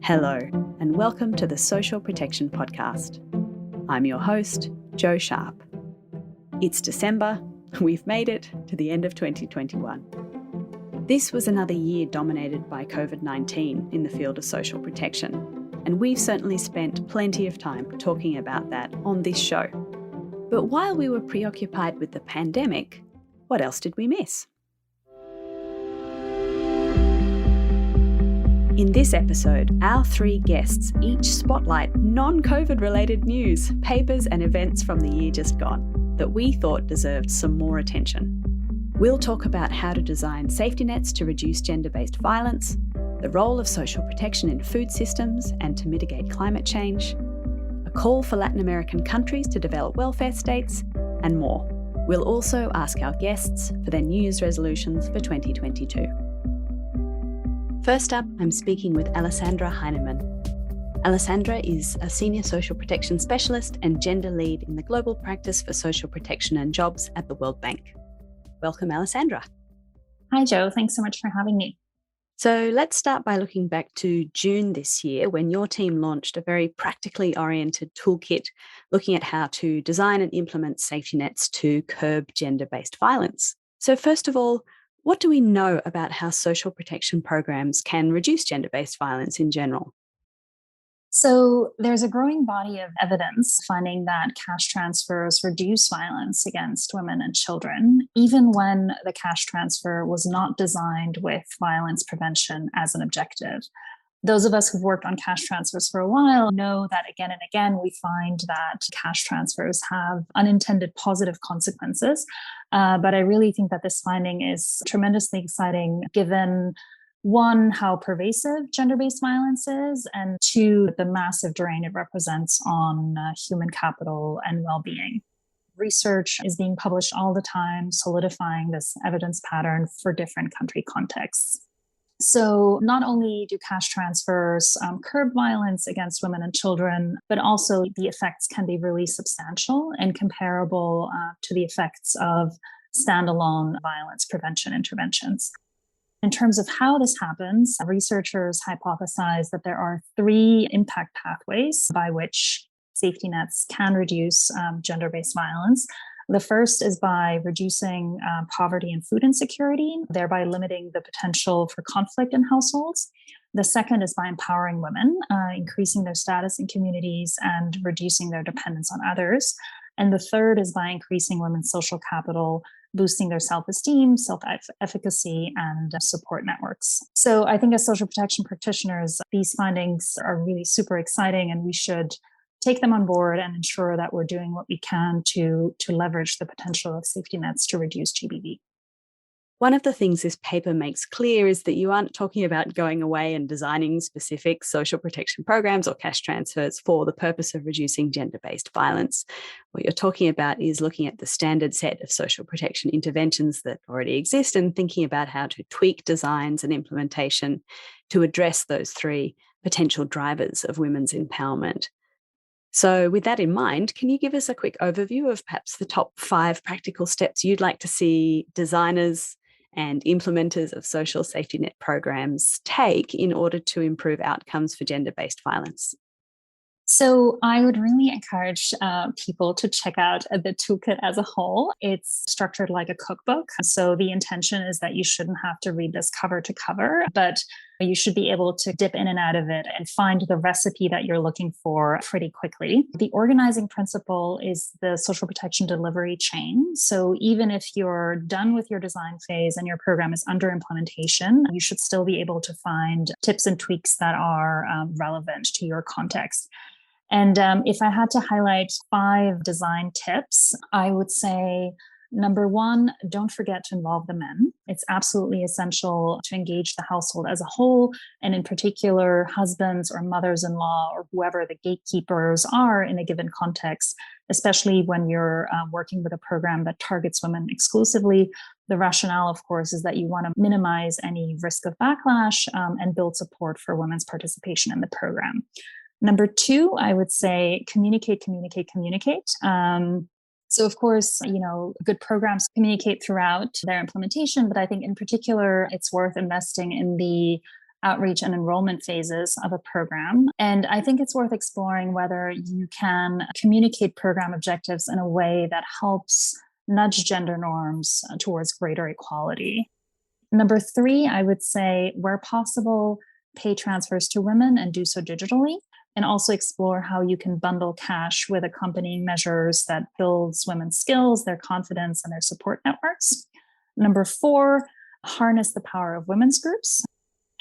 Hello, and welcome to the Social Protection Podcast. I'm your host, Jo Sharp. It's December. We've made it to the end of 2021. This was another year dominated by COVID-19 in the field of social protection, and we've certainly spent plenty of time talking about that on this show. But while we were preoccupied with the pandemic, what else did we miss? In this episode, our three guests each spotlight non-COVID related news, papers and events from the year just gone that we thought deserved some more attention. We'll talk about how to design safety nets to reduce gender-based violence, the role of social protection in food systems and to mitigate climate change, a call for Latin American countries to develop welfare states, and more. We'll also ask our guests for their New Year's resolutions for 2022. First up, I'm speaking with Alessandra Heinemann. Alessandra is a senior social protection specialist and gender lead in the global practice for social protection and jobs at the World Bank. Welcome, Alessandra. Hi, Jo. Thanks so much for having me. So let's start by looking back to June this year when your team launched a very practically oriented toolkit looking at how to design and implement safety nets to curb gender-based violence. So first of all, what do we know about how social protection programs can reduce gender-based violence in general? So there's a growing body of evidence finding that cash transfers reduce violence against women and children, even when the cash transfer was not designed with violence prevention as an objective. Those of us who've worked on cash transfers for a while know that again and again, we find that cash transfers have unintended positive consequences. But I really think that this finding is tremendously exciting given, one, how pervasive gender-based violence is, and two, the massive drain it represents on human capital and well-being. Research is being published all the time, solidifying this evidence pattern for different country contexts. So not only do cash transfers curb violence against women and children, but also the effects can be really substantial and comparable to the effects of standalone violence prevention interventions. In terms of how this happens, researchers hypothesize that there are three impact pathways by which safety nets can reduce gender-based violence. The first is by reducing poverty and food insecurity, thereby limiting the potential for conflict in households. The second is by empowering women, increasing their status in communities and reducing their dependence on others. And the third is by increasing women's social capital, boosting their self-esteem, self-efficacy, and support networks. So I think as social protection practitioners, these findings are really super exciting, and we should take them on board and ensure that we're doing what we can to leverage the potential of safety nets to reduce GBV. One of the things this paper makes clear is that you aren't talking about going away and designing specific social protection programs or cash transfers for the purpose of reducing gender-based violence. What you're talking about is looking at the standard set of social protection interventions that already exist and thinking about how to tweak designs and implementation to address those three potential drivers of women's empowerment. So with that in mind, can you give us a quick overview of perhaps the top 5 practical steps you'd like to see designers and implementers of social safety net programs take in order to improve outcomes for gender-based violence? So I would really encourage people to check out the toolkit as a whole. It's structured like a cookbook. So the intention is that you shouldn't have to read this cover to cover, but you should be able to dip in and out of it and find the recipe that you're looking for pretty quickly. The organizing principle is the social protection delivery chain. So even if you're done with your design phase and your program is under implementation, you should still be able to find tips and tweaks that are relevant to your context. And if I had to highlight 5 design tips, I would say, number 1, don't forget to involve the men. It's absolutely essential to engage the household as a whole, and in particular, husbands or mothers-in-law or whoever the gatekeepers are in a given context, especially when you're working with a program that targets women exclusively. The rationale, of course, is that you want to minimize any risk of backlash and build support for women's participation in the program. Number 2, I would say communicate. So of course, good programs communicate throughout their implementation, but I think in particular, it's worth investing in the outreach and enrollment phases of a program. And I think it's worth exploring whether you can communicate program objectives in a way that helps nudge gender norms towards greater equality. Number 3, I would say, where possible, pay transfers to women and do so digitally, and also explore how you can bundle cash with accompanying measures that builds women's skills, their confidence, and their support networks. Number 4, harness the power of women's groups.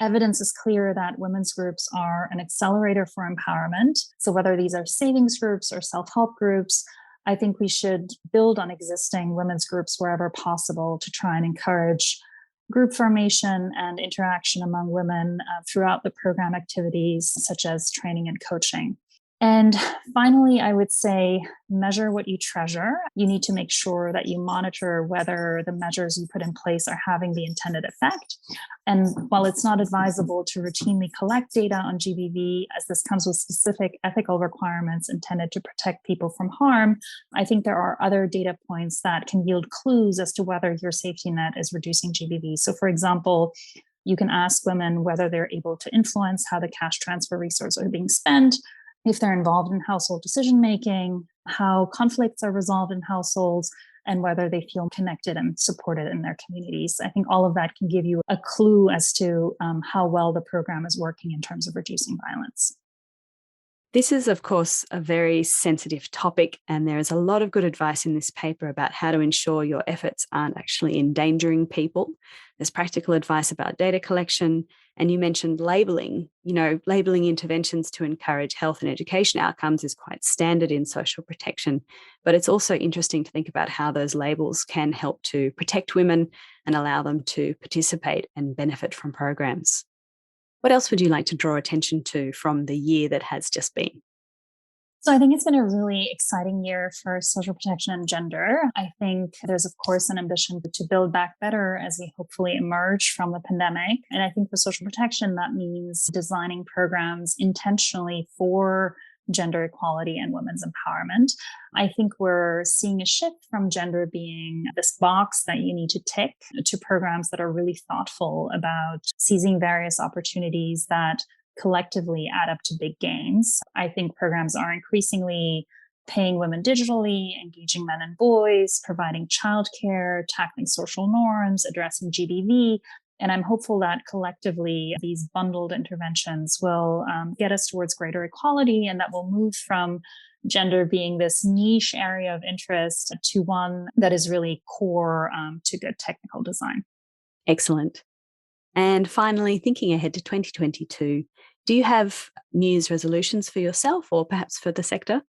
Evidence is clear that women's groups are an accelerator for empowerment. So whether these are savings groups or self-help groups, I think we should build on existing women's groups wherever possible to try and encourage group formation and interaction among women throughout the program activities, such as training and coaching. And finally, I would say measure what you treasure. You need to make sure that you monitor whether the measures you put in place are having the intended effect. And while it's not advisable to routinely collect data on GBV, as this comes with specific ethical requirements intended to protect people from harm, I think there are other data points that can yield clues as to whether your safety net is reducing GBV. So, for example, you can ask women whether they're able to influence how the cash transfer resources are being spent, if they're involved in household decision-making, how conflicts are resolved in households, and whether they feel connected and supported in their communities. I think all of that can give you a clue as to how well the program is working in terms of reducing violence. This is, of course, a very sensitive topic, and there is a lot of good advice in this paper about how to ensure your efforts aren't actually endangering people. There's practical advice about data collection, and you mentioned labeling. Labeling interventions to encourage health and education outcomes is quite standard in social protection, but it's also interesting to think about how those labels can help to protect women and allow them to participate and benefit from programs. What else would you like to draw attention to from the year that has just been? So I think it's been a really exciting year for social protection and gender. I think there's, of course, an ambition to build back better as we hopefully emerge from the pandemic. And I think for social protection, that means designing programs intentionally for gender equality and women's empowerment. I think we're seeing a shift from gender being this box that you need to tick to programs that are really thoughtful about seizing various opportunities that collectively add up to big gains. I think programs are increasingly paying women digitally, engaging men and boys, providing childcare, tackling social norms, addressing GBV. And I'm hopeful that collectively these bundled interventions will get us towards greater equality, and that will move from gender being this niche area of interest to one that is really core to good technical design. Excellent. And finally, thinking ahead to 2022, do you have New Year's resolutions for yourself or perhaps for the sector?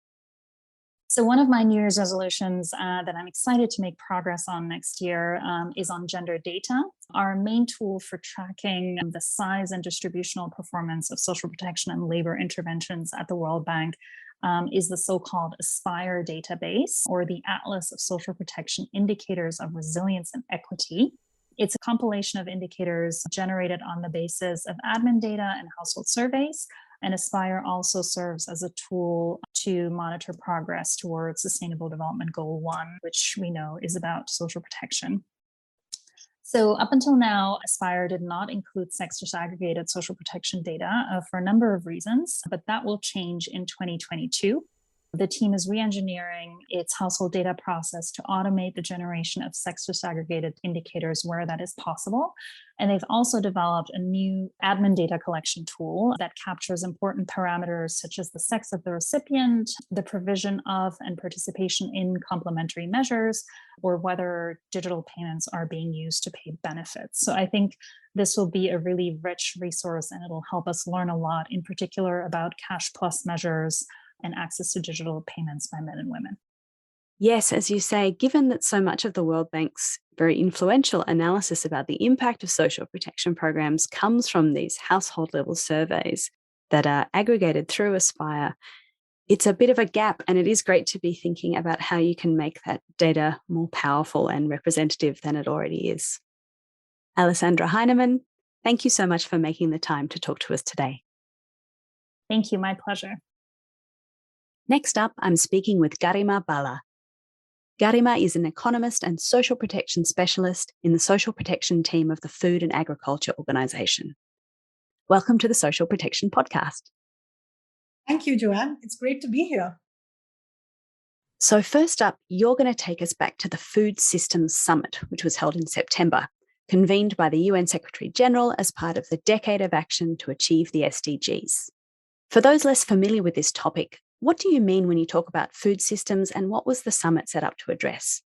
So one of my New Year's resolutions that I'm excited to make progress on next year is on gender data. Our main tool for tracking the size and distributional performance of social protection and labor interventions at the World Bank is the so-called ASPIRE database, or the Atlas of Social Protection Indicators of Resilience and Equity. It's a compilation of indicators generated on the basis of admin data and household surveys. And ASPIRE also serves as a tool to monitor progress towards Sustainable Development Goal 1, which we know is about social protection. So up until now, ASPIRE did not include sex disaggregated social protection data for a number of reasons, but that will change in 2022. The team is re-engineering its household data process to automate the generation of sex disaggregated indicators where that is possible. And they've also developed a new admin data collection tool that captures important parameters such as the sex of the recipient, the provision of and participation in complementary measures, or whether digital payments are being used to pay benefits. So I think this will be a really rich resource, and it'll help us learn a lot, in particular about cash plus measures and access to digital payments by men and women. Yes, as you say, given that so much of the World Bank's very influential analysis about the impact of social protection programs comes from these household level surveys that are aggregated through Aspire, it's a bit of a gap, and it is great to be thinking about how you can make that data more powerful and representative than it already is. Alessandra Heinemann, thank you so much for making the time to talk to us today. Thank you, my pleasure. Next up, I'm speaking with Garima Bala. Garima is an economist and social protection specialist in the social protection team of the Food and Agriculture Organisation. Welcome to the Social Protection Podcast. Thank you, Joanne. It's great to be here. So first up, you're going to take us back to the Food Systems Summit, which was held in September, convened by the UN Secretary-General as part of the Decade of Action to Achieve the SDGs. For those less familiar with this topic, what do you mean when you talk about food systems, and what was the summit set up to address?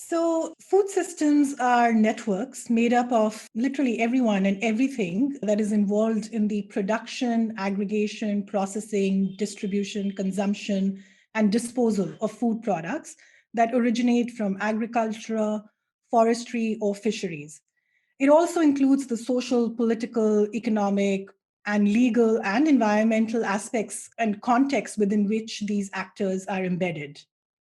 So, food systems are networks made up of literally everyone and everything that is involved in the production, aggregation, processing, distribution, consumption, and disposal of food products that originate from agriculture, forestry, or fisheries. It also includes the social, political, economic, and legal and environmental aspects and contexts within which these actors are embedded.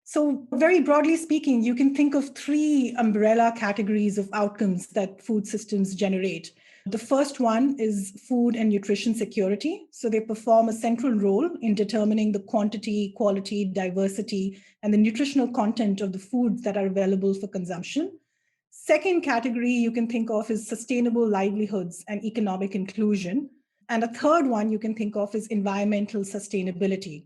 So, very broadly speaking, you can think of three umbrella categories of outcomes that food systems generate. The first one is food and nutrition security. So, they perform a central role in determining the quantity, quality, diversity, and the nutritional content of the foods that are available for consumption. Second category you can think of is sustainable livelihoods and economic inclusion. And a third one you can think of is environmental sustainability.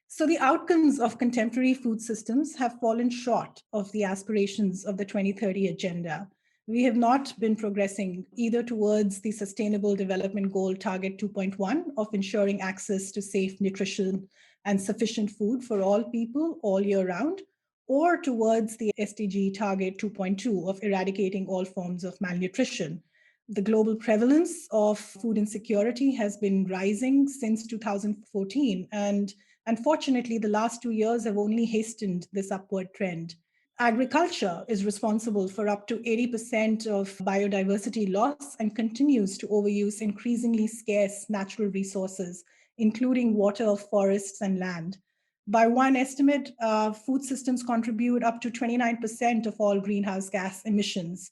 So the outcomes of contemporary food systems have fallen short of the aspirations of the 2030 agenda. We have not been progressing either towards the Sustainable Development Goal Target 2.1 of ensuring access to safe nutrition and sufficient food for all people all year round, or towards the SDG Target 2.2 of eradicating all forms of malnutrition. The global prevalence of food insecurity has been rising since 2014, and unfortunately, the last 2 years have only hastened this upward trend. Agriculture is responsible for up to 80% of biodiversity loss and continues to overuse increasingly scarce natural resources, including water, forests, and land. By one estimate, food systems contribute up to 29% of all greenhouse gas emissions,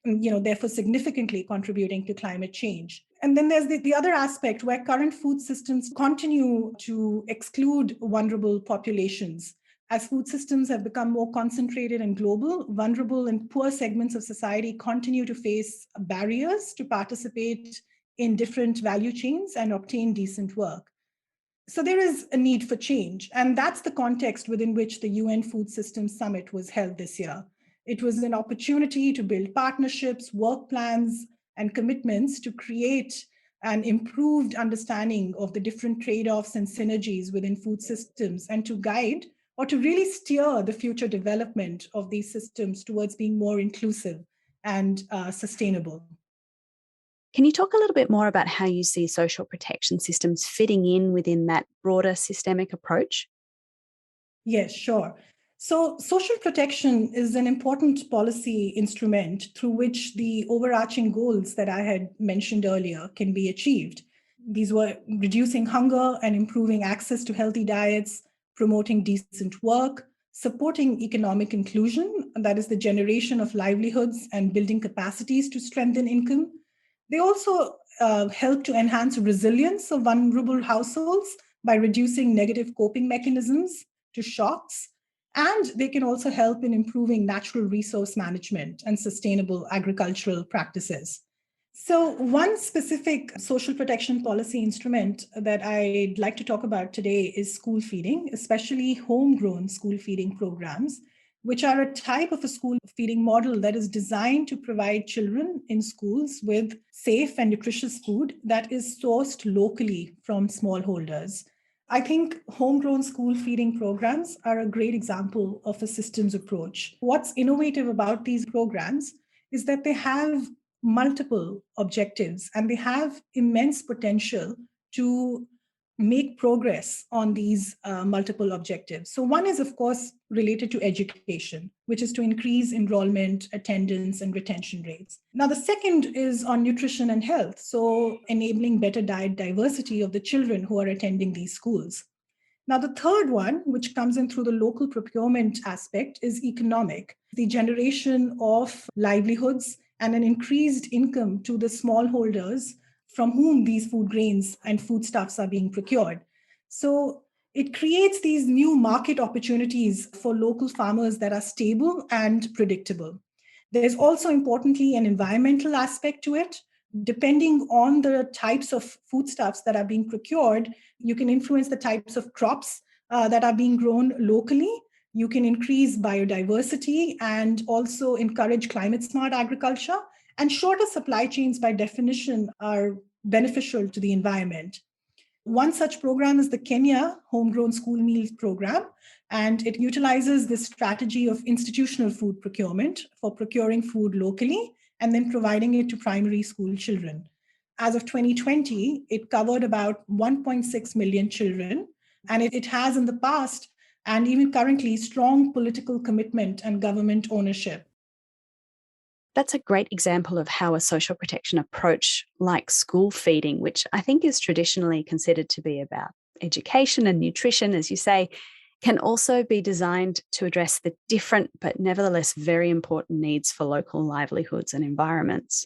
therefore significantly contributing to climate change. And then there's the other aspect where current food systems continue to exclude vulnerable populations. As food systems have become more concentrated and global, vulnerable and poor segments of society continue to face barriers to participate in different value chains and obtain decent work. So there is a need for change. And that's the context within which the UN Food Systems Summit was held this year. It was an opportunity to build partnerships, work plans, and commitments to create an improved understanding of the different trade-offs and synergies within food systems, and to guide or to really steer the future development of these systems towards being more inclusive and sustainable. Can you talk a little bit more about how you see social protection systems fitting in within that broader systemic approach? Yes, sure. So, social protection is an important policy instrument through which the overarching goals that I had mentioned earlier can be achieved. These were reducing hunger and improving access to healthy diets, promoting decent work, supporting economic inclusion, that is, the generation of livelihoods and building capacities to strengthen income. They also help to enhance resilience of vulnerable households by reducing negative coping mechanisms to shocks. And they can also help in improving natural resource management and sustainable agricultural practices. So, one specific social protection policy instrument that I'd like to talk about today is school feeding, especially homegrown school feeding programs, which are a type of a school feeding model that is designed to provide children in schools with safe and nutritious food that is sourced locally from smallholders. I think homegrown school feeding programs are a great example of a systems approach. What's innovative about these programs is that they have multiple objectives and they have immense potential to make progress on these multiple objectives. So, one is, of course, related to education, which is to increase enrollment, attendance, and retention rates. Now, the second is on nutrition and health, so enabling better diet diversity of the children who are attending these schools. Now, the third one, which comes in through the local procurement aspect, is economic, the generation of livelihoods and an increased income to the smallholders from whom these food grains and foodstuffs are being procured. So it creates these new market opportunities for local farmers that are stable and predictable. There's also, importantly, an environmental aspect to it, depending on the types of foodstuffs that are being procured, you can influence the types of crops that are being grown locally. You can increase biodiversity and also encourage climate smart agriculture. And shorter supply chains, by definition, are beneficial to the environment. One such program is the Kenya Homegrown School Meals Program, and it utilizes this strategy of institutional food procurement for procuring food locally and then providing it to primary school children. As of 2020, it covered about 1.6 million children, and it has in the past and even currently strong political commitment and government ownership. That's a great example of how a social protection approach like school feeding, which I think is traditionally considered to be about education and nutrition, as you say, can also be designed to address the different but nevertheless very important needs for local livelihoods and environments.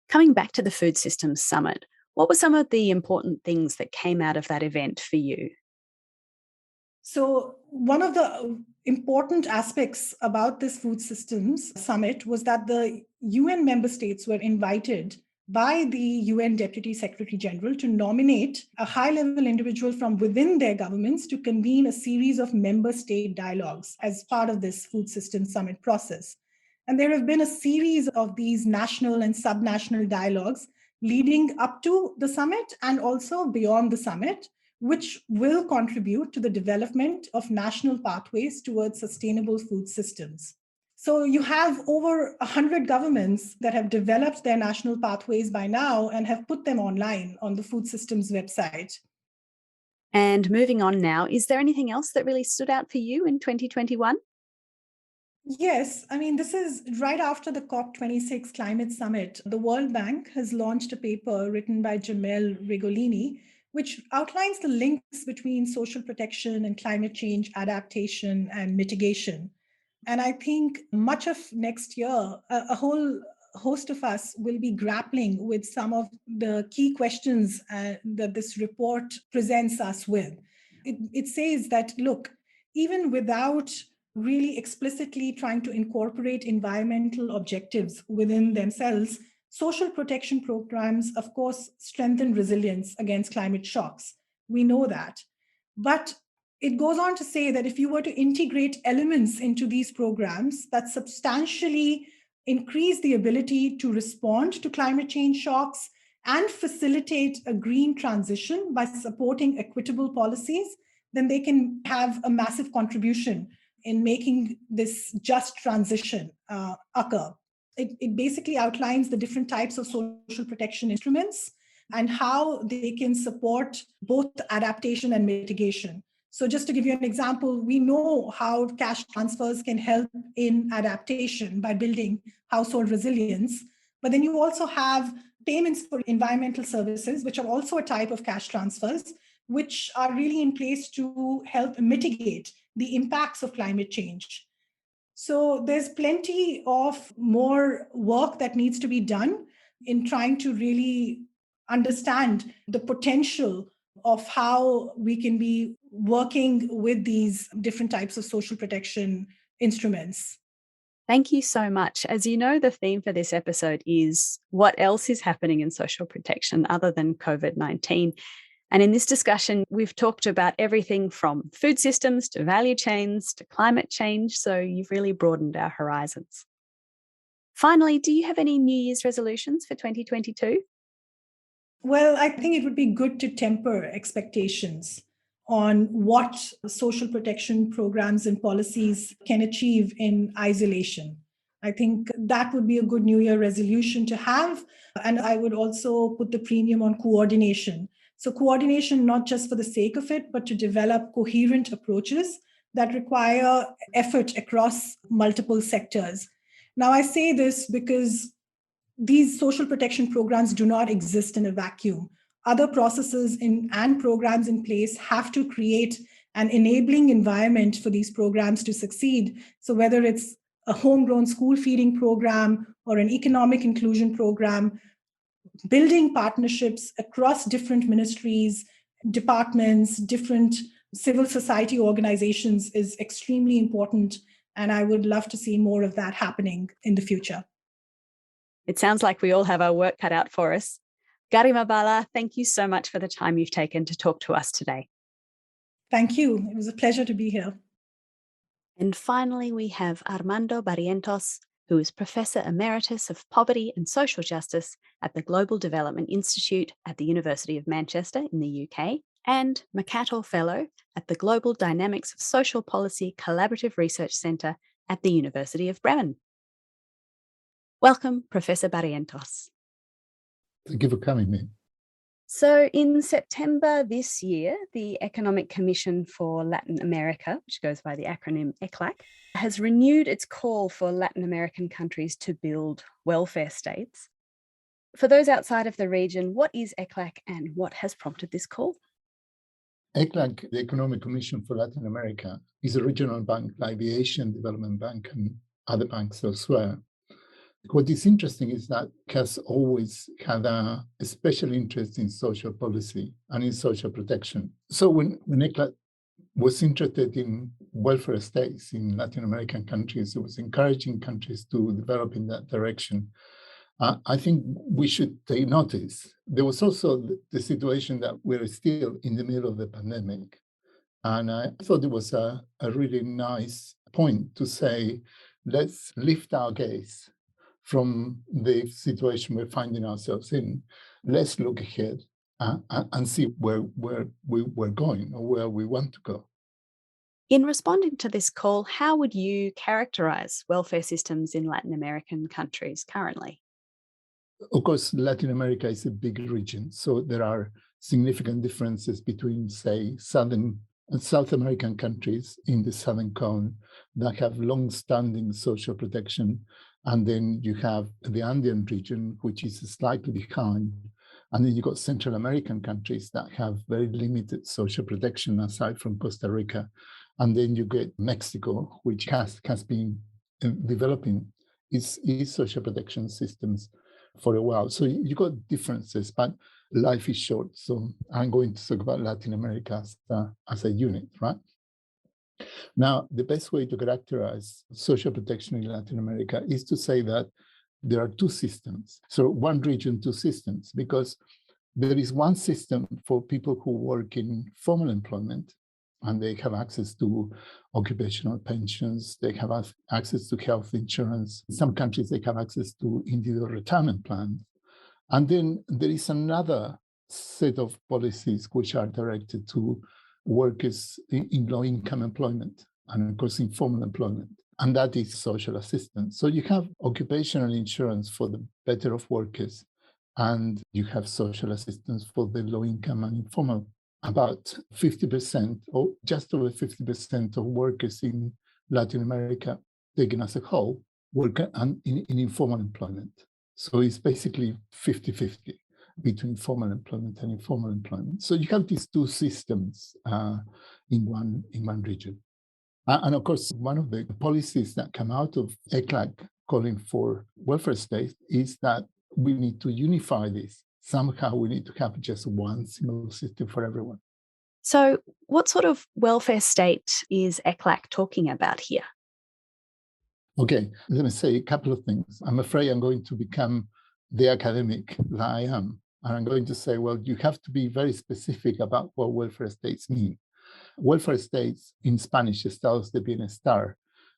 Coming back to the Food Systems Summit, what were some of the important things that came out of that event for you? So, one of the important aspects about this Food Systems Summit was that the UN member states were invited by the UN Deputy Secretary General to nominate a high level individual from within their governments to convene a series of member state dialogues as part of this Food Systems Summit process. And there have been a series of these national and subnational dialogues leading up to the summit and also beyond the summit, which will contribute to the development of national pathways towards sustainable food systems. So you have over 100 governments that have developed their national pathways by now and have put them online on the Food Systems website. And moving on now, is there anything else that really stood out for you in 2021? Yes, I mean, this is right after the COP26 climate summit. The World Bank has launched a paper written by Jamel Regolini, which outlines the links between social protection and climate change adaptation and mitigation. And I think much of next year, a whole host of us will be grappling with some of the key questions that this report presents us with. It says that, look, even without really explicitly trying to incorporate environmental objectives within themselves, social protection programs, of course, strengthen resilience against climate shocks. We know that. But it goes on to say that if you were to integrate elements into these programs that substantially increase the ability to respond to climate change shocks and facilitate a green transition by supporting equitable policies, then they can have a massive contribution in making this just transition occur. It basically outlines the different types of social protection instruments and how they can support both adaptation and mitigation. So just to give you an example, we know how cash transfers can help in adaptation by building household resilience. But then you also have payments for environmental services, which are also a type of cash transfers, which are really in place to help mitigate the impacts of climate change. So there's plenty of more work that needs to be done in trying to really understand the potential of how we can be working with these different types of social protection instruments. Thank you so much. As you know, the theme for this episode is what else is happening in social protection other than COVID-19. And in this discussion, we've talked about everything from food systems to value chains to climate change. So you've really broadened our horizons. Finally, do you have any New Year's resolutions for 2022? Well, I think it would be good to temper expectations on what social protection programs and policies can achieve in isolation. I think that would be a good New Year resolution to have. And I would also put the premium on coordination. So, coordination, not just for the sake of it, but to develop coherent approaches that require effort across multiple sectors. Now, I say this because these social protection programs do not exist in a vacuum. Other processes and programs in place have to create an enabling environment for these programs to succeed. So whether it's a homegrown school feeding program or an economic inclusion program, building partnerships across different ministries, departments, different civil society organizations is extremely important. And I would love to see more of that happening in the future. It sounds like we all have our work cut out for us. Garima Bala, thank you so much for the time you've taken to talk to us today. Thank you. It was a pleasure to be here. And finally, we have Armando Barrientos, who is Professor Emeritus of Poverty and Social Justice at the Global Development Institute at the University of Manchester in the UK, and McCattle Fellow at the Global Dynamics of Social Policy Collaborative Research Centre at the University of Bremen. Welcome, Professor Barrientos. Thank you for coming, me. So in September this year, the Economic Commission for Latin America, which goes by the acronym ECLAC, has renewed its call for Latin American countries to build welfare states. For those outside of the region, what is ECLAC and what has prompted this call? ECLAC, the Economic Commission for Latin America, is a regional bank like the Asian Development Bank and other banks elsewhere. What is interesting is that it has always had a special interest in social policy and in social protection. So when ECLAC was interested in welfare states in Latin American countries, it was encouraging countries to develop in that direction. I think we should take notice. There was also the situation that we're still in the middle of the pandemic. And I thought it was a really nice point to say, let's lift our gaze from the situation we're finding ourselves in. Let's look ahead and see where we're going or where we want to go. In responding to this call, how would you characterize welfare systems in Latin American countries currently? Of course, Latin America is a big region, so there are significant differences between, say, South American countries in the Southern Cone that have long-standing social protection. And then you have the Andean region, which is slightly behind. And then you've got Central American countries that have very limited social protection aside from Costa Rica. And then you get Mexico, which has been developing its social protection systems for a while. So you've got differences, but life is short. So I'm going to talk about Latin America as a unit, right? Now, the best way to characterize social protection in Latin America is to say that there are two systems. So one region, two systems, because there is one system for people who work in formal employment, and they have access to occupational pensions, they have access to health insurance. In some countries, they have access to individual retirement plans. And then there is another set of policies which are directed to workers in low-income employment and, of course, informal employment, and that is social assistance. So you have occupational insurance for the better of workers, and you have social assistance for the low-income and informal. About 50% or just over 50% of workers in Latin America, taken as a whole, work in informal employment. So it's basically 50-50 between formal employment and informal employment. So you have these two systems in one region. And of course, one of the policies that come out of ECLAC calling for welfare states is that we need to unify this. Somehow we need to have just one single system for everyone. So what sort of welfare state is ECLAC talking about here? Okay, let me say a couple of things. I'm afraid I'm going to become the academic that I am. And I'm going to say, well, you have to be very specific about what welfare states mean. Welfare states, in Spanish, estados de bienestar,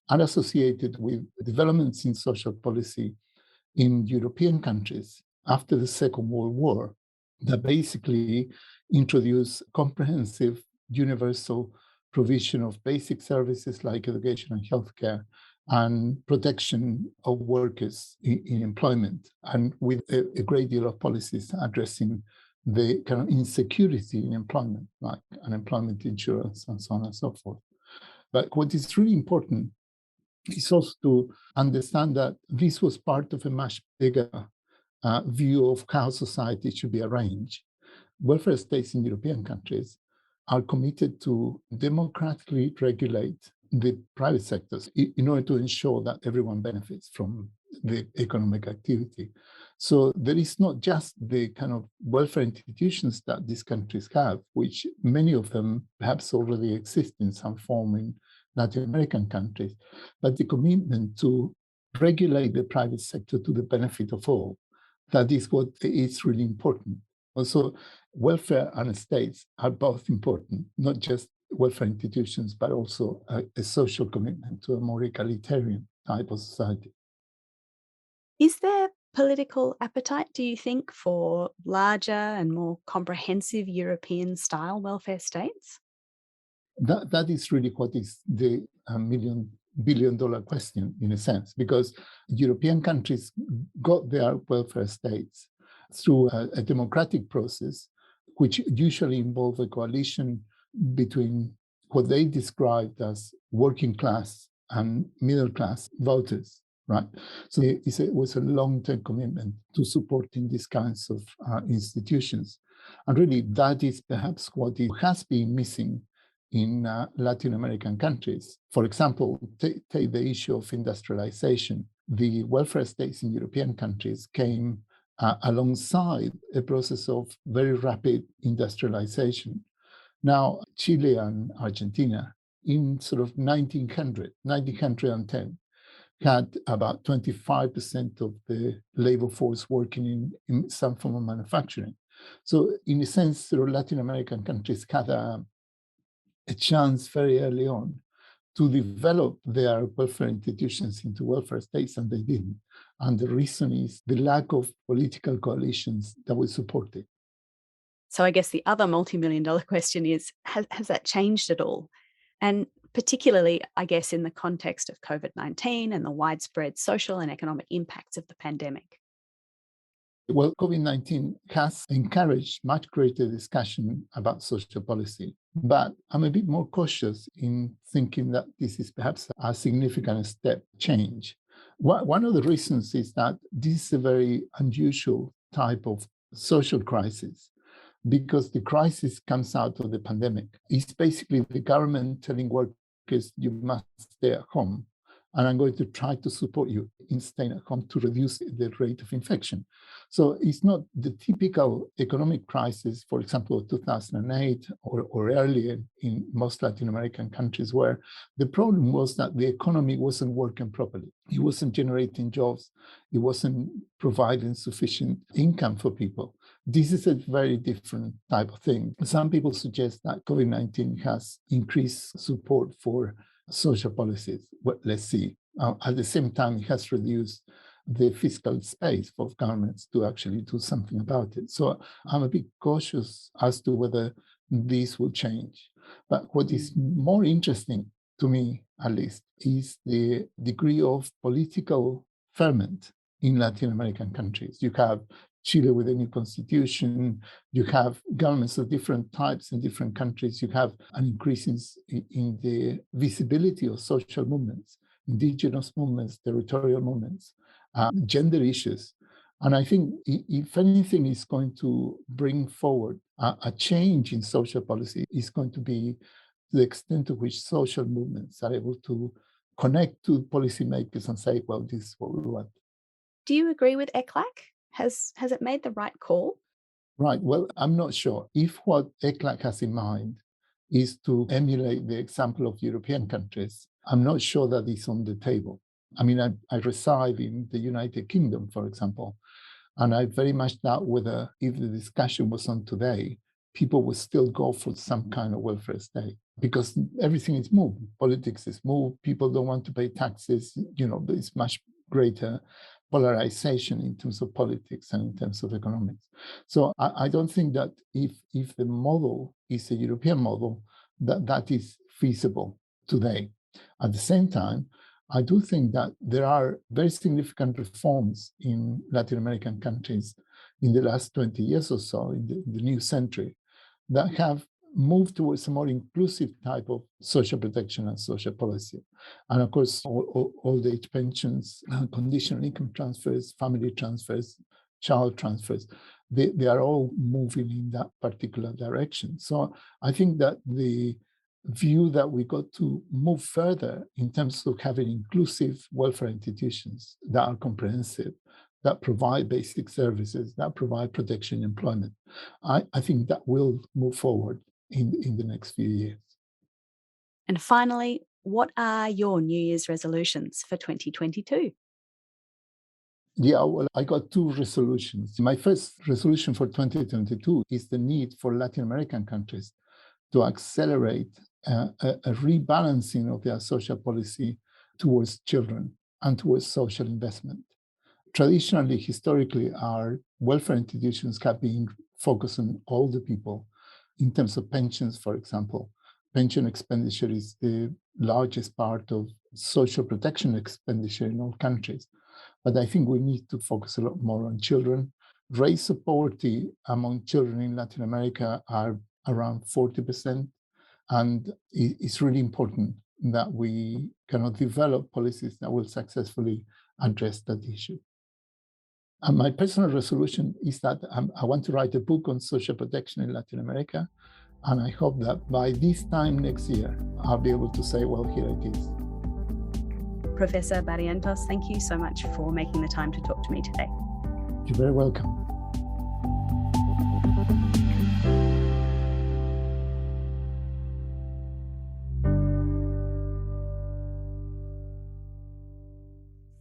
are associated with developments in social policy in European countries after the Second World War that basically introduced comprehensive, universal provision of basic services like education and healthcare, and protection of workers in employment, and with a great deal of policies addressing the kind of insecurity in employment, like unemployment insurance and so on and so forth. But what is really important is also to understand that this was part of a much bigger view of how society should be arranged. Welfare states in European countries are committed to democratically regulate the private sectors in order to ensure that everyone benefits from the economic activity. So there is not just the kind of welfare institutions that these countries have, which many of them perhaps already exist in some form in Latin American countries, but the commitment to regulate the private sector to the benefit of all. That is what is really important. Also, welfare and states are both important, not just welfare institutions, but also a social commitment to a more egalitarian type of society. Is there political appetite, do you think, for larger and more comprehensive European-style welfare states? That is really what is the billion-dollar question, in a sense, because European countries got their welfare states through a democratic process, which usually involved a coalition between what they described as working class and middle class voters, right? So it was a long-term commitment to supporting these kinds of institutions. And really, that is perhaps what it has been missing in Latin American countries. For example, take the issue of industrialization. The welfare states in European countries came alongside a process of very rapid industrialization. Now, Chile and Argentina, in sort of 1910, had about 25% of the labor force working in some form of manufacturing. So in a sense, sort of Latin American countries had a chance very early on to develop their welfare institutions into welfare states, and they didn't. And the reason is the lack of political coalitions that would support it. So I guess the other multi-million-dollar question is, has that changed at all? And particularly, I guess, in the context of COVID-19 and the widespread social and economic impacts of the pandemic. Well, COVID-19 has encouraged much greater discussion about social policy, but I'm a bit more cautious in thinking that this is perhaps a significant step change. One of the reasons is that this is a very unusual type of social crisis, because the crisis comes out of the pandemic. It's basically the government telling workers, you must stay at home, and I'm going to try to support you in staying at home to reduce the rate of infection. So it's not the typical economic crisis, for example, of 2008 or earlier in most Latin American countries, where the problem was that the economy wasn't working properly. It wasn't generating jobs. It wasn't providing sufficient income for people. This is a very different type of thing. Some people suggest that COVID-19 has increased support for social policies. Well, let's see. At the same time, it has reduced the fiscal space for governments to actually do something about it. So I'm a bit cautious as to whether this will change. But what is more interesting to me, at least, is the degree of political ferment in Latin American countries. You have Chile with a new constitution, you have governments of different types in different countries, you have an increase in the visibility of social movements, indigenous movements, territorial movements, gender issues. And I think if anything is going to bring forward a change in social policy, is going to be the extent to which social movements are able to connect to policymakers and say, well, this is what we want. Do you agree with ECLAC? Has it made the right call? Right. Well, I'm not sure. If what ECLAC has in mind is to emulate the example of European countries, I'm not sure that is on the table. I mean, I reside in the United Kingdom, for example, and I very much doubt whether, if the discussion was on today, people would still go for some kind of welfare state, because everything is moved. Politics is moved. People don't want to pay taxes. There's much greater polarization in terms of politics and in terms of economics. So I don't think that if the model is a European model, that is feasible today. At the same time, I do think that there are very significant reforms in Latin American countries in the last 20 years or so, in the new century, that have moved towards a more inclusive type of social protection and social policy. And of course, old age pensions, conditional income transfers, family transfers, child transfers, they are all moving in that particular direction. So I think that the view that we got to move further in terms of having inclusive welfare institutions that are comprehensive, that provide basic services, that provide protection and employment, I think that will move forward in the next few years. And finally, what are your New Year's resolutions for 2022? Yeah, well, I got two resolutions. My first resolution for 2022 is the need for Latin American countries to accelerate a rebalancing of their social policy towards children and towards social investment. Traditionally, historically, our welfare institutions have been focused on older people in terms of pensions, for example. Pension expenditure is the largest part of social protection expenditure in all countries. But I think we need to focus a lot more on children. Rates of poverty among children in Latin America are around 40%. And it's really important that we cannot develop policies that will successfully address that issue. And my personal resolution is that I want to write a book on social protection in Latin America. And I hope that by this time next year, I'll be able to say, well, here it is. Professor Barrientos, thank you so much for making the time to talk to me today. You're very welcome.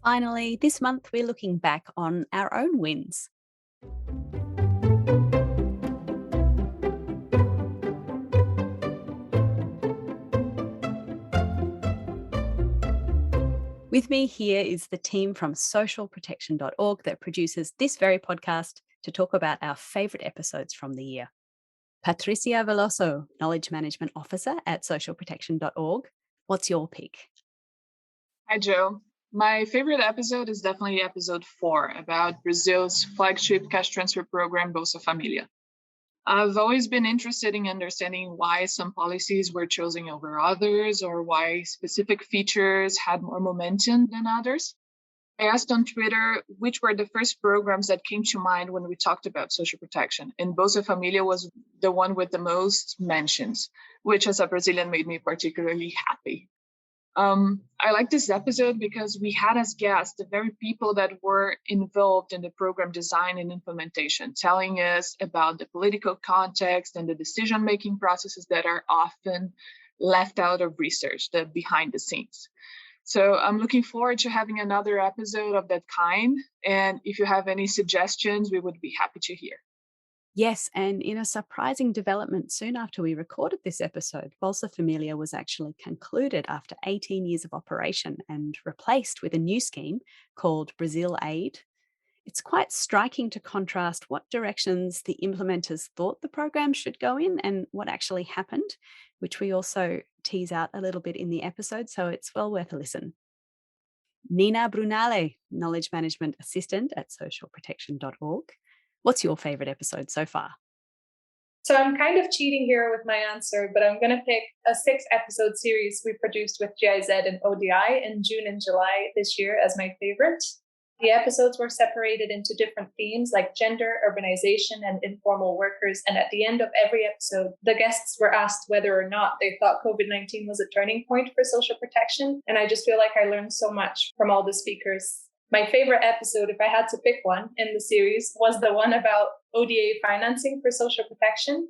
Finally, this month we're looking back on our own wins. With me here is the team from socialprotection.org that produces this very podcast to talk about our favourite episodes from the year. Patricia Veloso, Knowledge Management Officer at socialprotection.org. What's your pick? Hi, Joe. My favorite episode is definitely episode 4 about Brazil's flagship cash transfer program, Bolsa Família. I've always been interested in understanding why some policies were chosen over others or why specific features had more momentum than others. I asked on Twitter which were the first programs that came to mind when we talked about social protection, and Bolsa Família was the one with the most mentions, which as a Brazilian made me particularly happy. I like this episode because we had as guests the very people that were involved in the program design and implementation, telling us about the political context and the decision-making processes that are often left out of research, the behind the scenes. So I'm looking forward to having another episode of that kind. And if you have any suggestions, we would be happy to hear. Yes, and in a surprising development, soon after we recorded this episode, Bolsa Familia was actually concluded after 18 years of operation and replaced with a new scheme called Brazil Aid. It's quite striking to contrast what directions the implementers thought the program should go in and what actually happened, which we also tease out a little bit in the episode, so it's well worth a listen. Nina Brunale, Knowledge Management Assistant at socialprotection.org. What's your favourite episode so far? So I'm kind of cheating here with my answer, but I'm going to pick a 6-episode series we produced with GIZ and ODI in June and July this year as my favorite. The episodes were separated into different themes like gender, urbanization, and informal workers. And at the end of every episode, the guests were asked whether or not they thought COVID-19 was a turning point for social protection. And I just feel like I learned so much from all the speakers. My favorite episode, if I had to pick one in the series, was the one about ODA financing for social protection.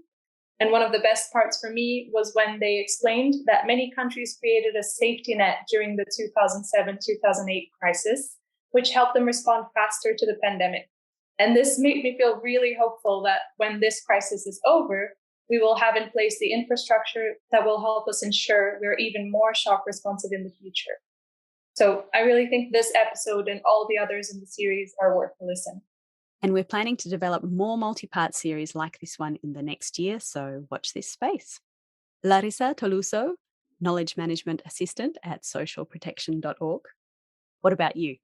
And one of the best parts for me was when they explained that many countries created a safety net during the 2007-2008 crisis, which helped them respond faster to the pandemic. And this made me feel really hopeful that when this crisis is over, we will have in place the infrastructure that will help us ensure we're even more shock responsive in the future. So I really think this episode and all the others in the series are worth a listen. And we're planning to develop more multi-part series like this one in the next year, so watch this space. Larissa Toluso, Knowledge Management Assistant at socialprotection.org. What about you?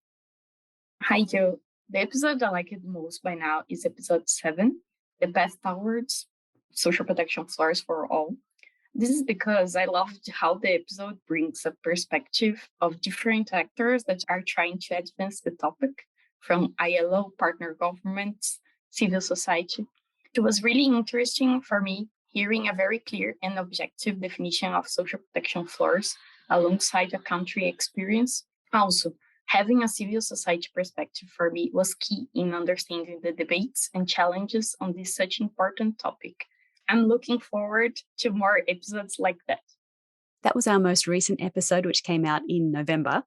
Hi, Joe. The episode I like it most by now is episode 7, The Path Towards Social Protection Floors for All. This is because I loved how the episode brings a perspective of different actors that are trying to advance the topic, from ILO, partner governments, civil society. It was really interesting for me hearing a very clear and objective definition of social protection floors alongside a country experience. Also, having a civil society perspective for me was key in understanding the debates and challenges on this such important topic. I'm looking forward to more episodes like that. That was our most recent episode, which came out in November.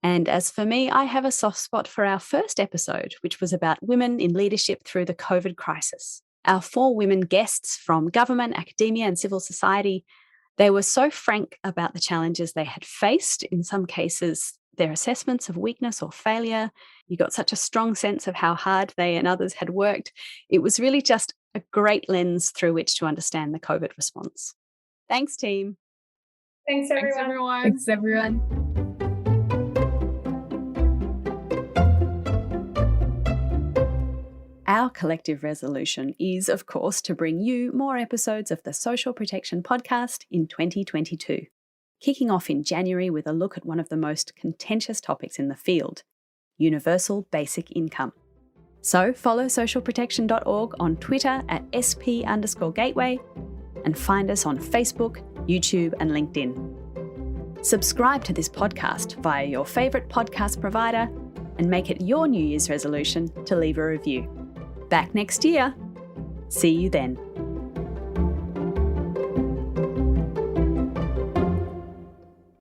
And as for me, I have a soft spot for our first episode, which was about women in leadership through the COVID crisis. Our 4 women guests from government, academia, and civil society, they were so frank about the challenges they had faced, in some cases, their assessments of weakness or failure. You got such a strong sense of how hard they and others had worked. It was really just a great lens through which to understand the COVID response. Thanks, team. Thanks, everyone. Thanks, everyone. Our collective resolution is, of course, to bring you more episodes of the Social Protection Podcast in 2022, kicking off in January with a look at one of the most contentious topics in the field, universal basic income. So follow socialprotection.org on Twitter at SP_gateway and find us on Facebook, YouTube, and LinkedIn. Subscribe to this podcast via your favourite podcast provider and make it your New Year's resolution to leave a review. Back next year. See you then.